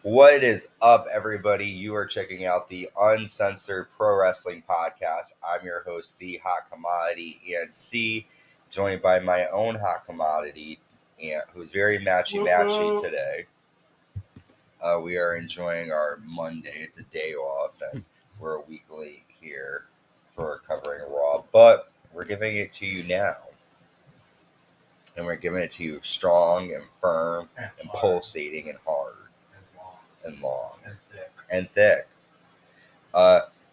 What is up, everybody? You are checking out the Uncensored Pro Wrestling Podcast. I'm your host, the Hot Commodity Ian C, joined by my own Hot Commodity, Ant, who's very matchy today. We are enjoying our Monday. It's a day off, and we're a week late here for covering Raw, but we're giving it to you now. And we're giving it to you strong and firm and pulsating and hard. And long and thick.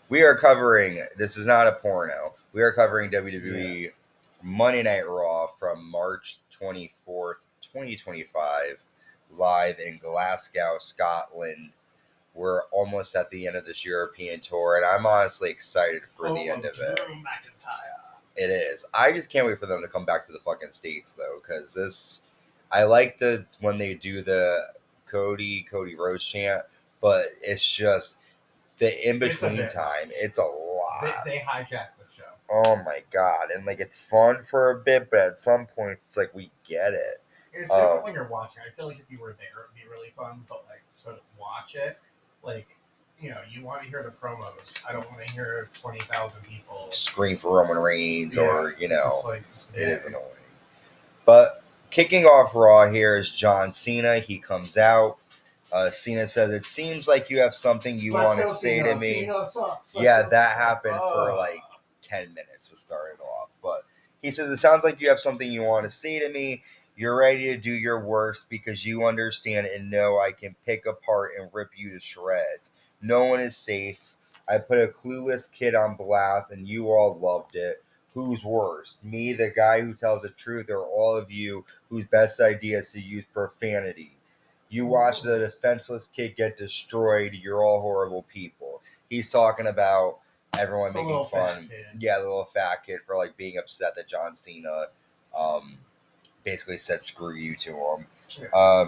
We are covering, this is not a porno, we are covering WWE Monday Night Raw from March 24th, 2025, live in Glasgow, Scotland. We're almost at the end of this European tour, and I'm honestly excited for the end of it. It is. I just can't wait for them to come back to the fucking States, though, because I like when they do the Cody Rhodes chant, but it's just the in-between time. It's a lot. They hijack the show. Oh my god. And it's fun for a bit, but at some point it's like we get it. It's different when you're watching. I feel like if you were there it'd be really fun, but to watch it, you want to hear the promos. I don't want to hear 20,000 people scream for Roman Reigns or it is annoying. But kicking off Raw here is John Cena. He comes out. Cena says, "It seems like you have something you want to say to me." Yeah, that happened for 10 minutes to start it off. But he says, "It sounds like you have something you want to say to me. You're ready to do your worst because you understand and know I can pick apart and rip you to shreds. No one is safe. I put a clueless kid on blast and you all loved it. Who's worse, me, the guy who tells the truth, or all of you whose best idea is to use profanity? You watch the defenseless kid get destroyed. You're all horrible people." He's talking about everyone making fun. Yeah, the little fat kid for being upset that John Cena basically said screw you to him. Yeah.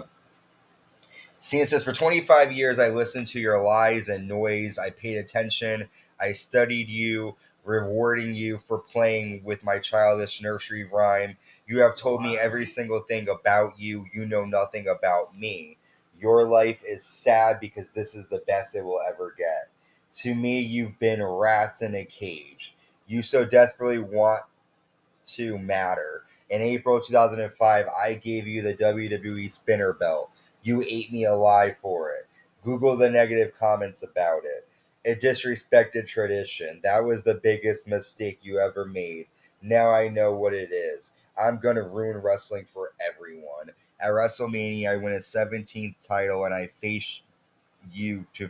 Cena says, "For 25 years, I listened to your lies and noise. I paid attention. I studied you, rewarding you for playing with my childish nursery rhyme. You have told me every single thing about you. You know nothing about me. Your life is sad because this is the best it will ever get. To me, you've been rats in a cage. You so desperately want to matter. In April 2005, I gave you the WWE spinner belt. You ate me alive for it. Google the negative comments about it. It disrespected tradition. That was the biggest mistake you ever made. Now I know what it is. I'm going to ruin wrestling for everyone. At WrestleMania, I win a 17th title and I face you to...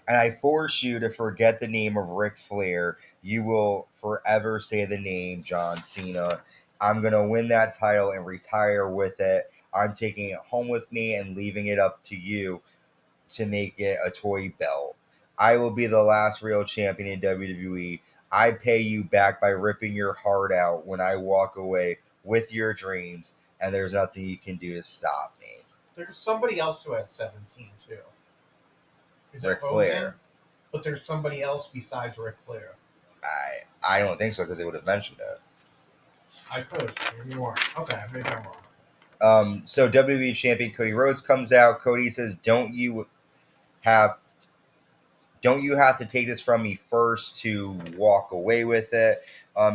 and I force you to forget the name of Ric Flair. You will forever say the name John Cena. I'm going to win that title and retire with it. I'm taking it home with me and leaving it up to you to make it a toy belt. I will be the last real champion in WWE. I pay you back by ripping your heart out when I walk away with your dreams, and there's nothing you can do to stop me." There's somebody else who had 17 too. Is Ric Flair. But there's somebody else besides Ric Flair. I don't think so because they would have mentioned it. I could. Maybe more. Okay, maybe I'm wrong. So WWE Champion Cody Rhodes comes out. Cody says, Don't you have to take this from me first to walk away with it?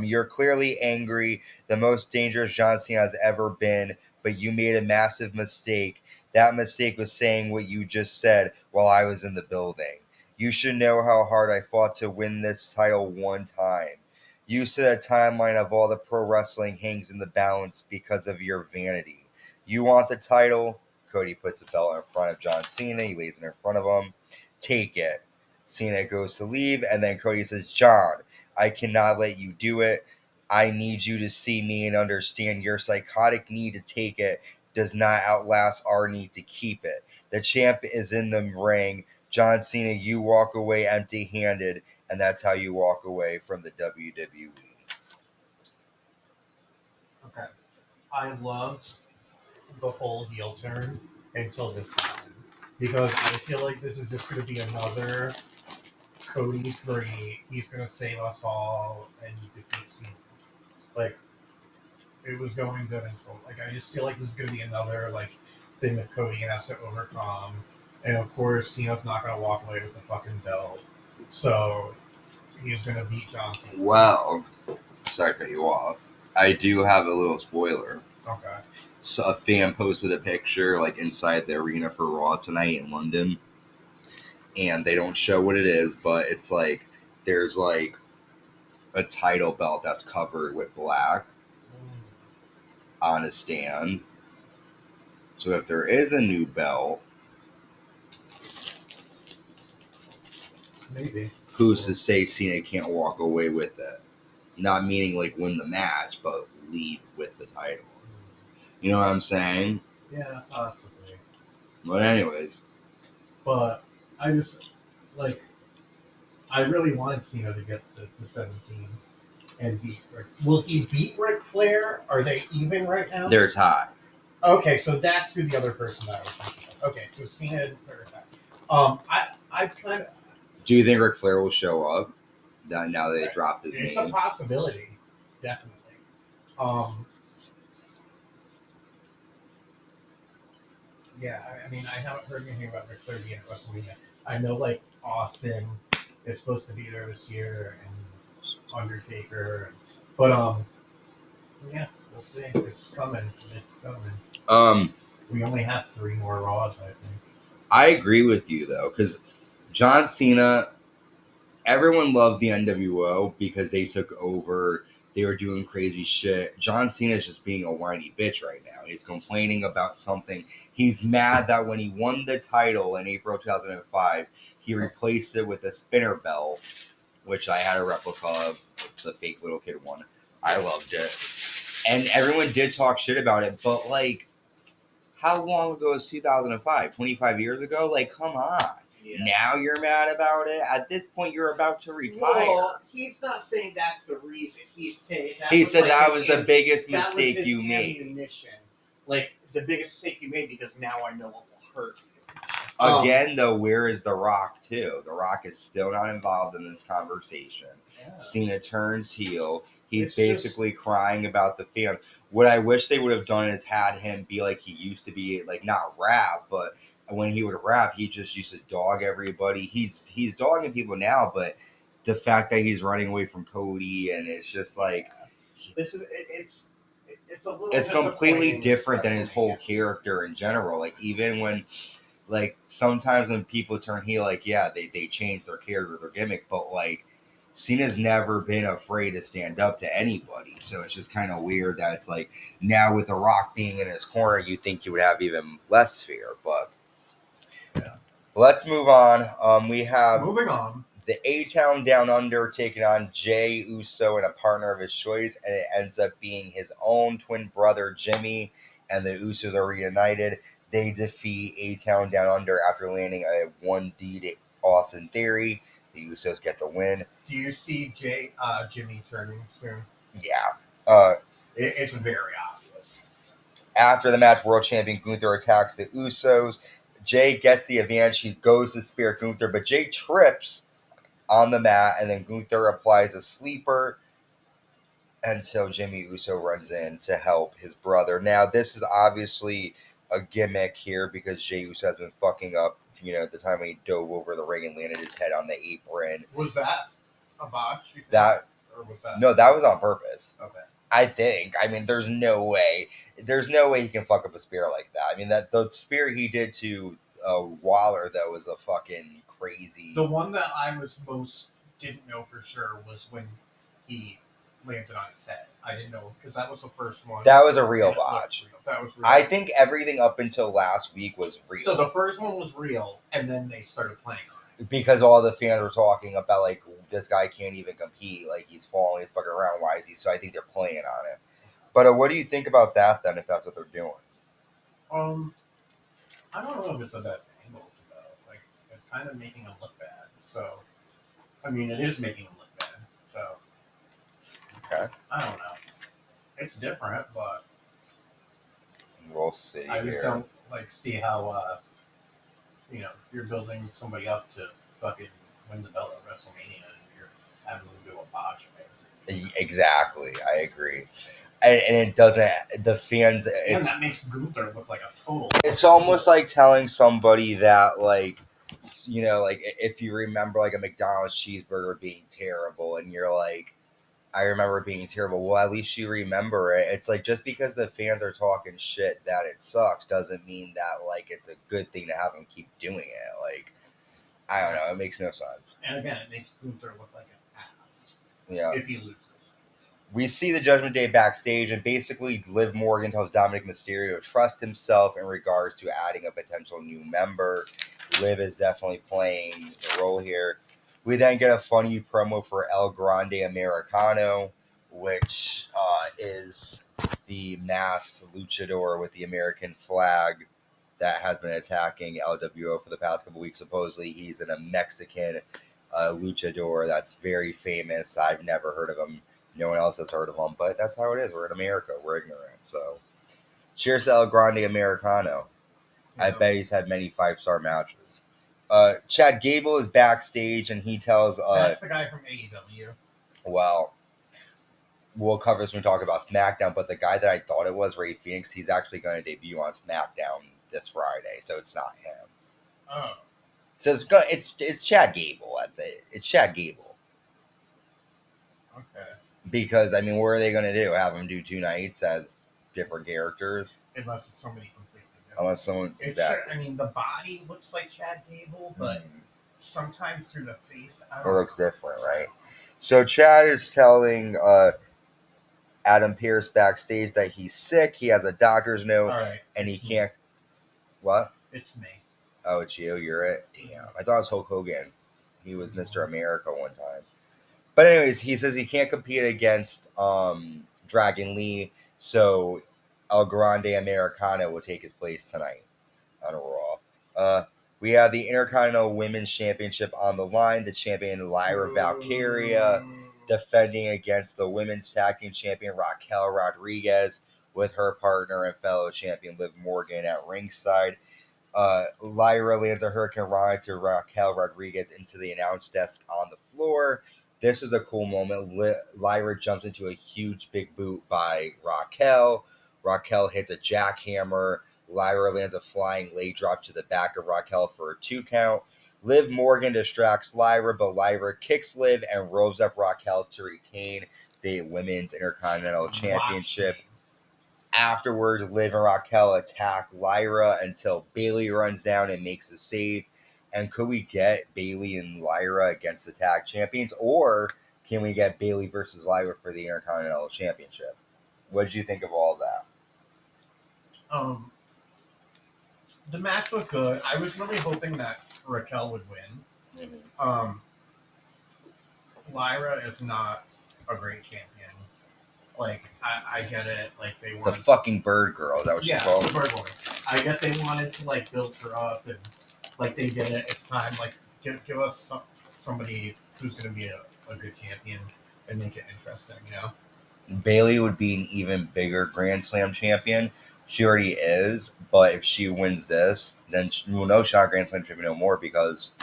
You're clearly angry, the most dangerous John Cena has ever been, but you made a massive mistake. That mistake was saying what you just said while I was in the building. You should know how hard I fought to win this title one time. You said a timeline of all the pro wrestling hangs in the balance because of your vanity. You want the title? Cody puts the belt in front of John Cena. He lays it in front of him. Take it. Cena goes to leave, and then Cody says, "John, I cannot let you do it. I need you to see me and understand your psychotic need to take it does not outlast our need to keep it. The champ is in the ring. John Cena, you walk away empty-handed, and that's how you walk away from the WWE." Okay. I loved the whole heel turn until this happened. Because I feel like this is just going to be another Cody 3. He's going to save us all and defeat Cena. It was going good until, I just feel like this is going to be another, thing that Cody has to overcome. And of course, Cena's not going to walk away with the fucking belt. So he's going to beat John Cena. Well, sorry to cut you off. I do have a little spoiler. Okay. So a fan posted a picture like inside the arena for Raw tonight in London, and they don't show what it is, but it's like there's like a title belt that's covered with black on a stand. So if there is a new belt, maybe. Who's to say Cena can't walk away with it? Not meaning like win the match, but leave with the title. You know what I'm saying? Yeah, possibly. But anyways. But I just, I really wanted Cena to get the 17 and beat Rick. Will he beat Ric Flair? Are they even right now? They're tied. Okay, so that's who the other person that I was thinking of. Okay, so Cena and Flair are tied. I kind of... Do you think Ric Flair will show up now that they dropped his name? It's a possibility, definitely. Yeah, I mean, I haven't heard anything about Ric Flair being at WrestleMania. I know, Austin is supposed to be there this year, and Undertaker, but yeah, we'll see. It's coming. We only have 3 more Raws, I think. I agree with you though, because John Cena, everyone loved the NWO because they took over. They were doing crazy shit. John Cena is just being a whiny bitch right now. He's complaining about something. He's mad that when he won the title in April 2005, he replaced it with a spinner belt, which I had a replica of, the fake little kid one. I loved it. And everyone did talk shit about it, but how long ago is 2005? 25 years ago? Come on. Yeah. Now you're mad about it? At this point, you're about to retire. Well, he's not saying that's the reason. He's saying that that was the biggest mistake you made. The biggest mistake you made because now I know what will hurt you. Again, though, where is The Rock, too? The Rock is still not involved in this conversation. Yeah. Cena turns heel. He's basically crying about the fans. What I wish they would have done is had him be like he used to be, not rap, but when he would rap, he just used to dog everybody. He's dogging people now, but the fact that he's running away from Cody and it's just it's a little. It's completely different than his whole character in general. Even when, sometimes when people turn heel, they change their character, their gimmick, but Cena's never been afraid to stand up to anybody. So it's just kind of weird that it's now with The Rock being in his corner, you think you would have even less fear. But yeah. Let's move on. We have moving on. The A-Town Down Under taking on Jey Uso and a partner of his choice, and it ends up being his own twin brother Jimmy, and the Usos are reunited. They defeat A-Town Down Under after landing a 1D to Austin Theory. The Usos get the win. Do you see Jimmy turning soon? Yeah. It's very obvious. After the match, World Champion Gunther attacks the Usos. Jey gets the advantage. He goes to spear Gunther, but Jey trips on the mat, and then Gunther applies a sleeper until Jimmy Uso runs in to help his brother. Now, this is obviously a gimmick here because Jey Uso has been fucking up. The time when he dove over the ring and landed his head on the apron. Was that a botch? Or was that? No, that was on purpose. Okay. I think. I mean, there's no way. There's no way he can fuck up a spear like that. I mean, the spear he did to Waller, though, was a fucking crazy. The one that I didn't know for sure was when he landed on his head. I didn't know because that was the first one. That was a real botch. That was real. I think everything up until last week was real. So the first one was real, and then they started playing on it. Because all the fans were talking about, this guy can't even compete. He's falling, he's fucking around. Why is he? So I think they're playing on it. But what do you think about that, then, if that's what they're doing? I don't know if it's the best angle to go. It's kind of making him look bad. So, I mean, it is making him look bad. So, okay. I don't know. It's different, but we'll see. I just don't see how you're building somebody up to fucking win the belt at WrestleMania and you're having them do a botch. Exactly, I agree. and it doesn't. The fans. And that makes Gunther look like a total. It's almost like telling somebody that, like, like if you remember like a McDonald's cheeseburger being terrible, and you're like, I remember it being terrible. Well, at least you remember it. It's like just because the fans are talking shit that it sucks doesn't mean that like it's a good thing to have them keep doing it. Like, I don't know. It makes no sense. And again, it makes Gunther look like an ass. Yeah. If he loses. We see the Judgment Day backstage, and basically Liv Morgan tells Dominic Mysterio to trust himself in regards to adding a potential new member. Liv is definitely playing the role here. We then get a funny promo for El Grande Americano, which is the masked luchador with the American flag that has been attacking LWO for the past couple weeks. Supposedly he's a Mexican luchador that's very famous. I've never heard of him. No one else has heard of him, but that's how it is. We're in America. We're ignorant. So, cheers to El Grande Americano. Yeah. I bet he's had many 5-star matches. Chad Gable is backstage, and he tells... that's the guy from AEW. Well, we'll cover this when we talk about SmackDown, but the guy that I thought it was, Ray Phoenix, he's actually going to debut on SmackDown this Friday, so it's not him. Oh. So it's Chad Gable. It's Chad Gable. Okay. Because, I mean, what are they going to do? Have him do 2 nights as different characters? Unless it's somebody completely different. Unless someone... Exactly. I mean, the body looks like Chad Gable, but sometimes through the face... It looks different, right? So Chad is telling Adam Pearce backstage that he's sick. He has a doctor's note. All right. And he can't... What? It's me. Oh, it's you? You're it? Damn. I thought it was Hulk Hogan. He was Mr. America one time. But anyways, he says he can't compete against Dragon Lee, so El Grande Americano will take his place tonight on Raw. We have the Intercontinental Women's Championship on the line. The champion Lyra Valkyria defending against the Women's Tag Team Champion Raquel Rodriguez with her partner and fellow champion Liv Morgan at ringside. Lyra lands a Hurricane Rise to Raquel Rodriguez into the announce desk on the floor. This is a cool moment. Lyra jumps into a huge big boot by Raquel. Raquel hits a jackhammer. Lyra lands a flying leg drop to the back of Raquel for a 2 count. Liv Morgan distracts Lyra, but Lyra kicks Liv and rolls up Raquel to retain the Women's Intercontinental Championship. Afterwards, Liv and Raquel attack Lyra until Bayley runs down and makes the save. And could we get Bayley and Lyra against the tag champions? Or can we get Bayley versus Lyra for the Intercontinental Championship? What did you think of all that? The match was good. I was really hoping that Raquel would win. Mm-hmm. Lyra is not a great champion. Like, I get it. Like, they wanted... The fucking bird girl. Is that what she's called? The bird woman. I get they wanted to, like, build her up and... Like, they did it. It's time. Like, give us somebody who's going to be a good champion and make it interesting, you know? Bayley would be an even bigger Grand Slam champion. She already is, but if she wins this, then we'll know she's not Grand Slam champion no more because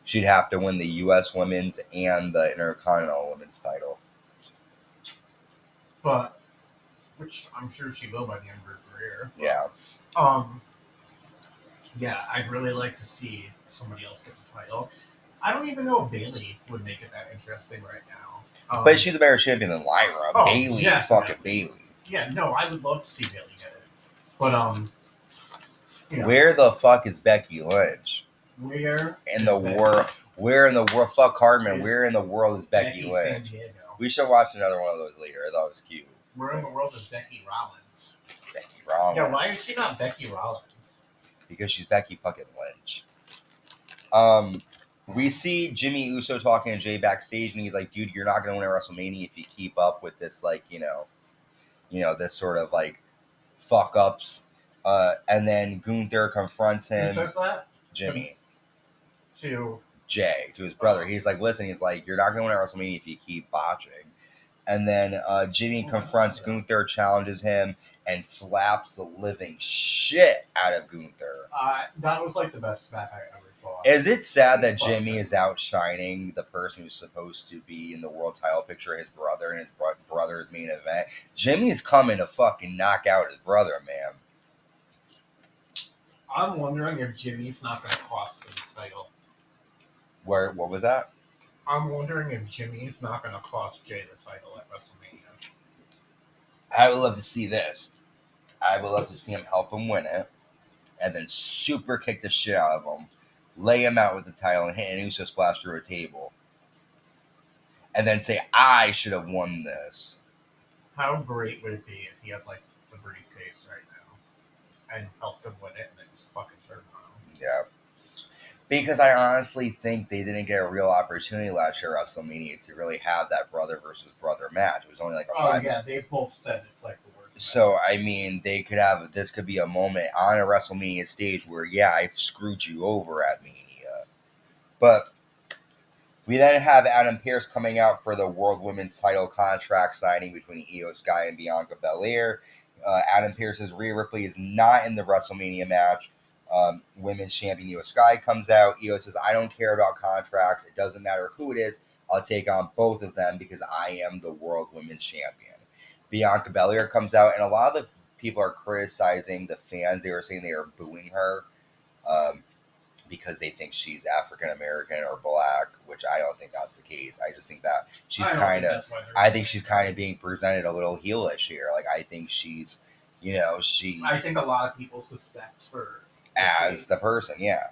she'd have to win the U.S. Women's and the Intercontinental Women's title. But, which I'm sure she will by the end of her career. But, yeah. Yeah, I'd really like to see somebody else get the title. I don't even know if Bayley would make it that interesting right now. But she's a better champion than Lyra. Oh, Bayley is fucking Bayley. Yeah, no, I would love to see Bayley get it. But, where the fuck is Becky Lynch? Where in the world? Where in the world? Fuck Hardman. Where in the world is Becky Lynch? We should watch another one of those later. I thought it was cute. Where in the world is Becky Rollins? Becky Rollins. Yeah, why is she not Becky Rollins? Because she's Becky fucking Lynch. We see Jimmy Uso talking to Jay backstage, and he's like, "Dude, you're not gonna win at WrestleMania if you keep up with this, like, you know, this sort of like fuck ups." And then Gunther confronts him. Who says that? Jimmy. To Jay, to his brother. He's like, "Listen," he's like, "You're not gonna win at WrestleMania if you keep botching." And then Jimmy confronts Gunther, challenges him, and slaps the living shit out of Gunther. That was like the best slap I ever saw. Is it sad that Jimmy is outshining the person who's supposed to be in the world title picture, his brother, and his brother's main event. Jimmy's coming to fucking knock out his brother, man. I'm wondering if Jimmy's not going to cost him the title. What was that? I'm wondering if Jimmy's not going to cost Jay the title at WrestleMania. I would love to see this. I would love to see him help him win it, and then super kick the shit out of him, lay him out with the title, and hit an Uso splash through a table. And then say, I should have won this. How great would it be if he had, like, the briefcase right now and helped him win it and then just fucking turned around? Yeah. Because I honestly think they didn't get a real opportunity last year at WrestleMania to really have that brother versus brother match. It was only like a 5 minute. They both said it's like the worst. So, I mean, this could be a moment on a WrestleMania stage where, yeah, I've screwed you over at Mania. But we then have Adam Pearce coming out for the World Women's title contract signing between Io Sky and Bianca Belair. Adam Pearce says Rhea Ripley is not in the WrestleMania match. Women's champion Io Sky comes out. Io says, I don't care about contracts. It doesn't matter who it is. I'll take on both of them because I am the World Women's Champion. Bianca Belair comes out, and a lot of the people are criticizing the fans. They were saying they are booing her because they think she's African American or black, which I don't think that's the case. I just think that she's she's kind of being presented a little heelish here. Like, I think she's. I think a lot of people suspect her as the person, yeah.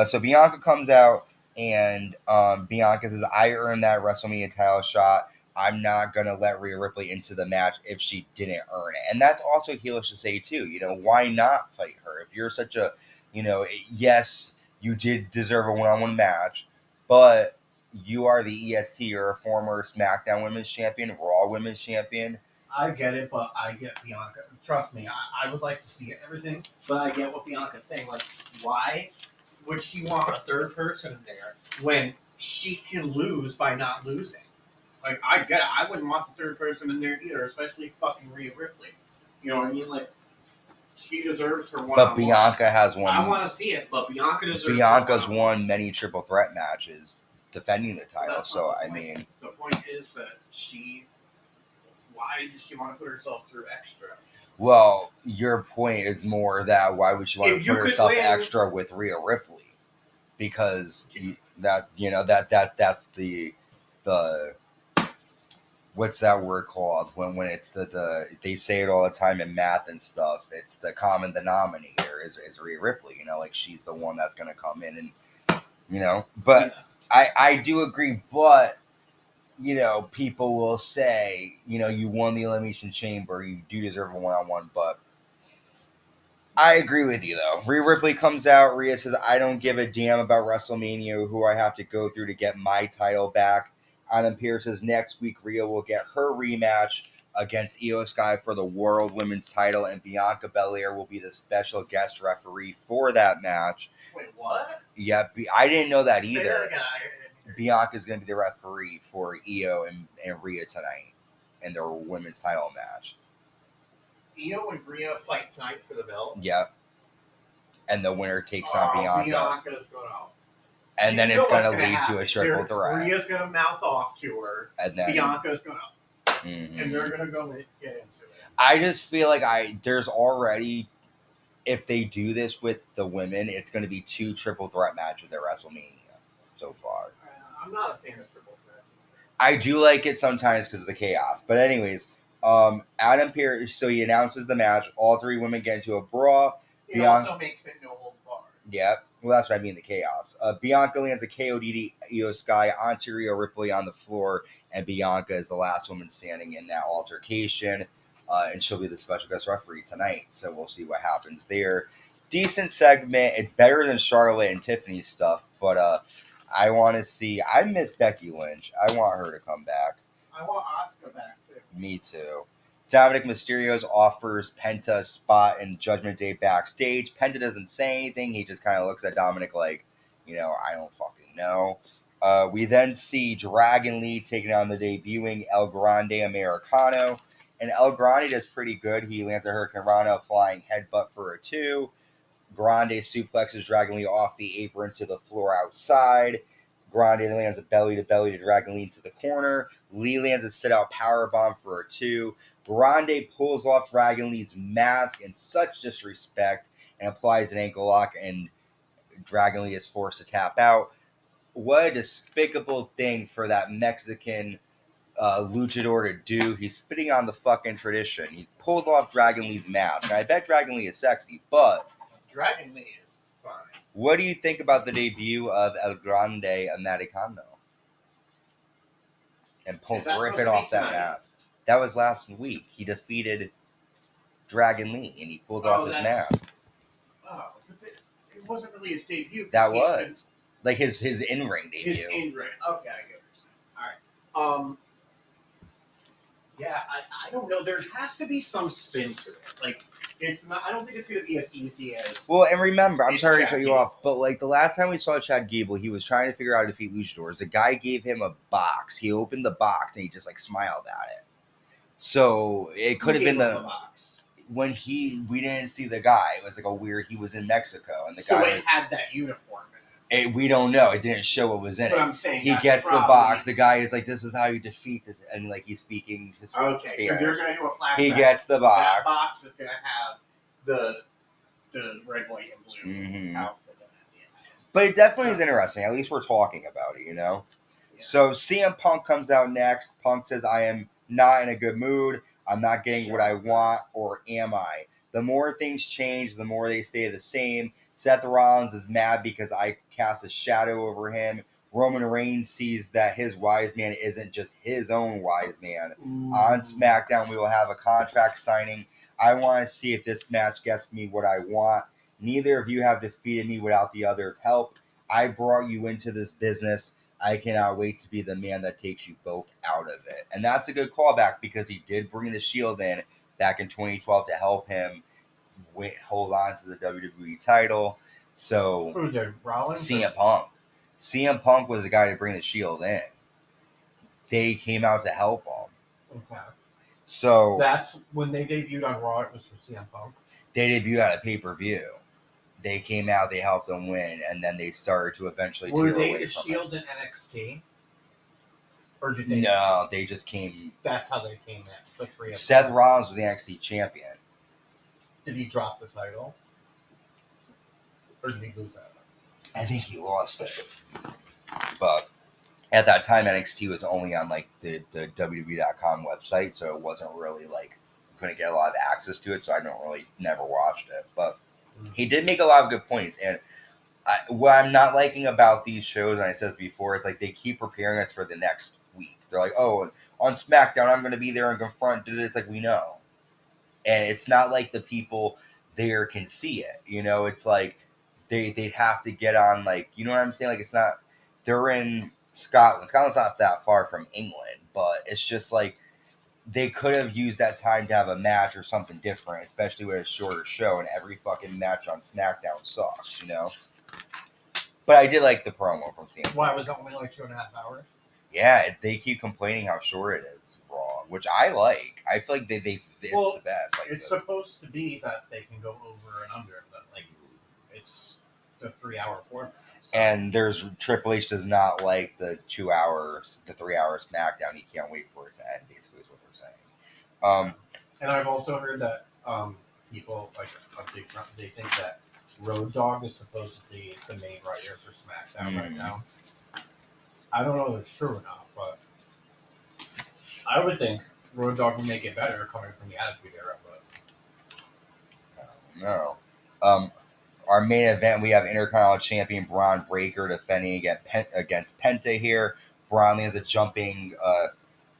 So Bianca comes out, and Bianca says, I earned that WrestleMania title shot. I'm not going to let Rhea Ripley into the match if she didn't earn it. And that's also heelish to say, too. Why not fight her? If you're such a, yes, you did deserve a one-on-one match, but you are the EST. You're a former SmackDown Women's Champion, Raw Women's Champion. I get it, but I get Bianca. Trust me, I would like to see everything, but I get what Bianca's saying. Like, why would she want a third person in there when she can lose by not losing? Like, I get it. I wouldn't want the third person in there either, especially fucking Rhea Ripley. You know what I mean? Like, she deserves her one. But Bianca has won. I want to see it, but Bianca's won many triple threat matches defending the title. So, I mean. The point is that why does she want to put herself through extra? Well, your point is more that why would she want to put herself extra with Rhea Ripley? Because that's the what's that word called when it's the they say it all the time in math and stuff. It's the common denominator is Rhea Ripley. Like, she's the one that's going to come in and But yeah. I do agree, but. People will say, you won the Elimination Chamber, you do deserve a one-on-one, but I agree with you, though. Rhea Ripley comes out, Rhea says, I don't give a damn about WrestleMania, who I have to go through to get my title back. Adam Pearce says next week Rhea will get her rematch against Io Sky for the World Women's title, and Bianca Belair will be the special guest referee for that match. Wait, what? Yeah, I didn't know that either. Say that again. Bianca's going to be the referee for Io and Rhea tonight in their women's title match. Io and Rhea fight tonight for the belt? Yep. And the winner takes on Bianca. Bianca's going to... And then it's going to lead to a triple threat. Rhea's going to mouth off to her. And then Bianca's going to... Mm-hmm. And they're going to go get into it. I just feel like there's already... If they do this with the women, it's going to be 2 triple threat matches at WrestleMania so far. I'm not a fan of triple threats. I do like it sometimes because of the chaos. But anyways, Adam Pearce, so he announces the match. All 3 women get into a brawl. He also makes it no holds barred. Yep. Well, that's what I mean, the chaos. Bianca lands a KOD to Io Sky onto Rhea Ripley on the floor, and Bianca is the last woman standing in that altercation. And she'll be the special guest referee tonight. So we'll see what happens there. Decent segment. It's better than Charlotte and Tiffany's stuff, but I want to see. I miss Becky Lynch. I want her to come back. I want Asuka back too. Me too. Dominic Mysterio offers Penta a spot in Judgment Day backstage. Penta doesn't say anything. He just kind of looks at Dominic like, I don't fucking know. We then see Dragon Lee taking on the debuting El Grande Americano. And El Grande does pretty good. He lands a Hurricane Rana, flying headbutt for a 2. Grande suplexes Dragon Lee off the apron to the floor outside. Grande lands a belly-to-belly to Dragon Lee into the corner. Lee lands a sit-out powerbomb for a 2. Grande pulls off Dragon Lee's mask in such disrespect and applies an ankle lock, and Dragon Lee is forced to tap out. What a despicable thing for that Mexican luchador to do. He's spitting on the fucking tradition. He's pulled off Dragon Lee's mask. And I bet Dragon Lee is sexy, but Dragon Lee is fine. What do you think about the debut of El Grande Americano? And ripping off that mask. That was last week. He defeated Dragon Lee, and he pulled off his mask. Oh, but it wasn't really his debut. That was. Like his in-ring debut. His in-ring. Okay, I get what you're saying. All right. Yeah, I don't know. There has to be some spin to it. Like, it's not. I don't think it's going to be as easy as. Well, and remember, I'm sorry to cut you off, but like the last time we saw Chad Gable, he was trying to figure out how to defeat luchadors. The guy gave him a box. He opened the box and he just like smiled at it. So it could have been the box? When we didn't see the guy. It was like a weird. He was in Mexico, and the guy. So it had that uniform. We don't know. It didn't show what was in but it. I'm saying he gets the box. The guy is like, "This is how you defeat it," and like he's speaking his Spanish. So they're going to do a flashback. He gets the box. That box is going to have the red, white, and blue outfit in it. But it definitely is interesting. At least we're talking about it, you know. Yeah. So CM Punk comes out next. Punk says, "I am not in a good mood. I'm not getting what I want, or am I?" The more things change, the more they stay the same. Seth Rollins is mad because I cast a shadow over him. Roman Reigns sees that his wise man isn't just his own wise man. On SmackDown, we will have a contract signing. I want to see if this match gets me what I want. Neither of you have defeated me without the other's help. I brought you into this business. I cannot wait to be the man that takes you both out of it. And that's a good callback because he did bring the Shield in back in 2012 to help him hold on to the WWE title. So who was there, Rollins? CM Punk. CM Punk was the guy to bring the Shield in. They came out to help him. Okay. So that's when they debuted on Raw. It was for CM Punk. They debuted at a pay-per-view. They came out, they helped them win, and then they started to eventually tear away from it. Were they the Shield in NXT? Or did they? No, they just came. That's how they came in. Seth Rollins was the NXT champion. Did he drop the title? Or did he lose that? I think he lost it. But at that time, NXT was only on like the WWE.com website, so it wasn't really like couldn't get a lot of access to it. So I never watched it. But he did make a lot of good points. And what I'm not liking about these shows, and I said this before, is like they keep preparing us for the next week. They're like, "Oh, on SmackDown, I'm going to be there and confront." It's like we know. And it's not like the people there can see it. You know, it's like they'd have to get on, like, you know what I'm saying? Like, it's not, they're in Scotland. Scotland's not that far from England, but it's just like they could have used that time to have a match or something different, especially with a shorter show, and every fucking match on SmackDown sucks, you know? But I did like the promo from CM. Why, was it only like 2.5 hours? Yeah, they keep complaining how short it is. Raw, which I like. I feel like it's the best. Like, it's supposed to be that they can go over and under, but like it's the 3-hour format. So. And Triple H does not like the 3 hour SmackDown. He can't wait for it to end. Basically, is what they're saying. And I've also heard that people like they think that Road Dogg is supposedly the main writer for SmackDown right now. I don't know if it's true or not, but I would think Road Dogg would make it better coming from the Attitude Era, but I don't know. Our main event, we have Intercontinental Champion Bron Breakker defending against Penta here. Bron lands a jumping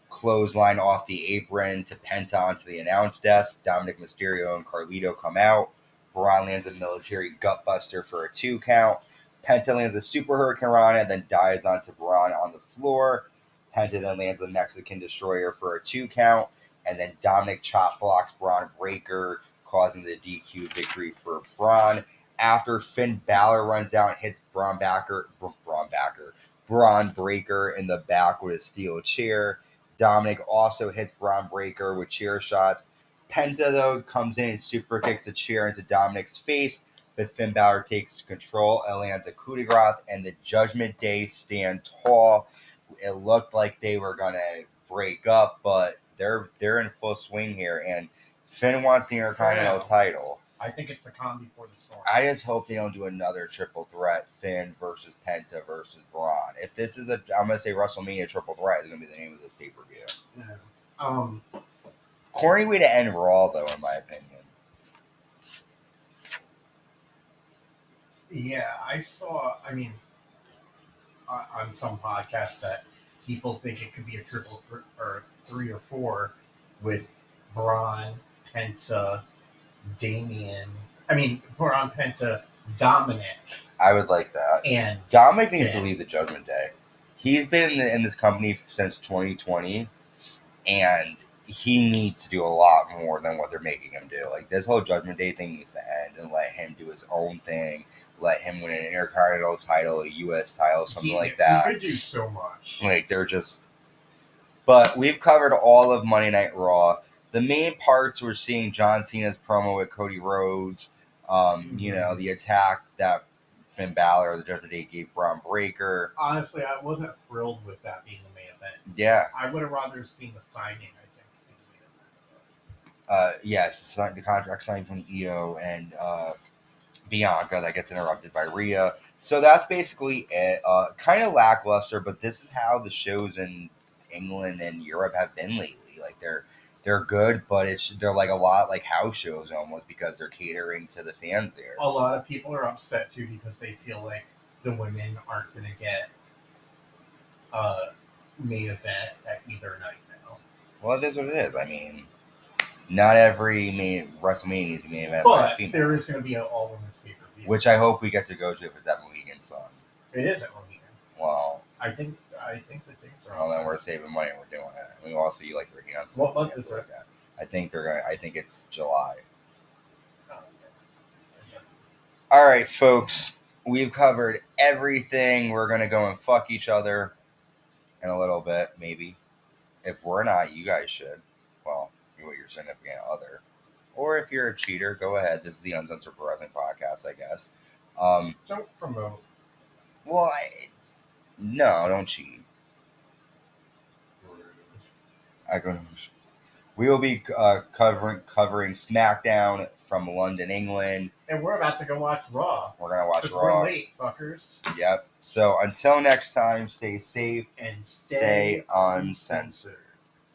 clothesline off the apron to Penta onto the announce desk. Dominic Mysterio and Carlito come out. Bron lands a military gutbuster for a 2 count. Penta lands a Super Hurricane Rana and then dives onto Bron on the floor. Penta then lands a Mexican Destroyer for a 2 count. And then Dominic chop blocks Bron Breakker, causing the DQ victory for Bron. After Finn Balor runs out and hits Bron Breakker in the back with a steel chair. Dominic also hits Bron Breakker with chair shots. Penta, though, comes in and super kicks a chair into Dominic's face. but Finn Balor takes control and lands a coup de grace, and the Judgment Day stand tall. It looked like they were gonna break up, but they're in full swing here, and Finn wants the Intercontinental title. I think it's the calm before the storm. I just hope they don't do another triple threat, Finn versus Penta versus Bron. If this is I'm gonna say WrestleMania triple threat is gonna be the name of this pay-per-view. Yeah. Corny way to end Raw, though, in my opinion. Yeah, I saw. I mean, on some podcast that people think it could be a triple or 3 or 4 with Bron, Penta, Damian. I mean, Bron, Penta, Dominic. I would like that. And Dominic needs to leave the Judgment Day. He's been in this company since 2020, and he needs to do a lot more than what they're making him do. Like, this whole Judgment Day thing needs to end and let him do his own thing. Let him win an Intercontinental title, a U.S. title, something like that. He could do so much. Like, they're just... But we've covered all of Monday Night Raw. The main parts, we're seeing John Cena's promo with Cody Rhodes. You know, the attack that Finn Balor, the Judgment Day, gave Braun Breaker. Honestly, I wasn't thrilled with that being the main event. Yeah. I would have rather seen the signing, I think. Yes, the contract signed between Io and Bianca that gets interrupted by Rhea. So that's basically it. Kind of lackluster, but this is how the shows in England and Europe have been lately. Like, they're good, but they're like a lot like house shows almost, because they're catering to the fans there. A lot of people are upset too because they feel like the women aren't going to get a main event at either night now. Well, it is what it is. I mean, not every WrestleMania is a main event. But there is going to be an all-women's pay-per-view. Which I hope we get to go to if it's at Mohegan Sun. It is at Mohegan. Well, I think the things are. Well, then we're saving money and we're doing it. We also, you like your hands. What month is it? I think I think it's July. Oh, okay. All right, folks. We've covered everything. We're gonna go and fuck each other in a little bit, maybe. If we're not, you guys should. Well, you're your significant other, or if you're a cheater, go ahead. This is the Uncensored Pro Wrestling Podcast, I guess. Don't promote. Well, no, don't cheat. We will be covering SmackDown from London, England. And we're about to go watch Raw. We're going to watch Raw. We're late, fuckers. Yep. So until next time, stay safe and stay uncensored.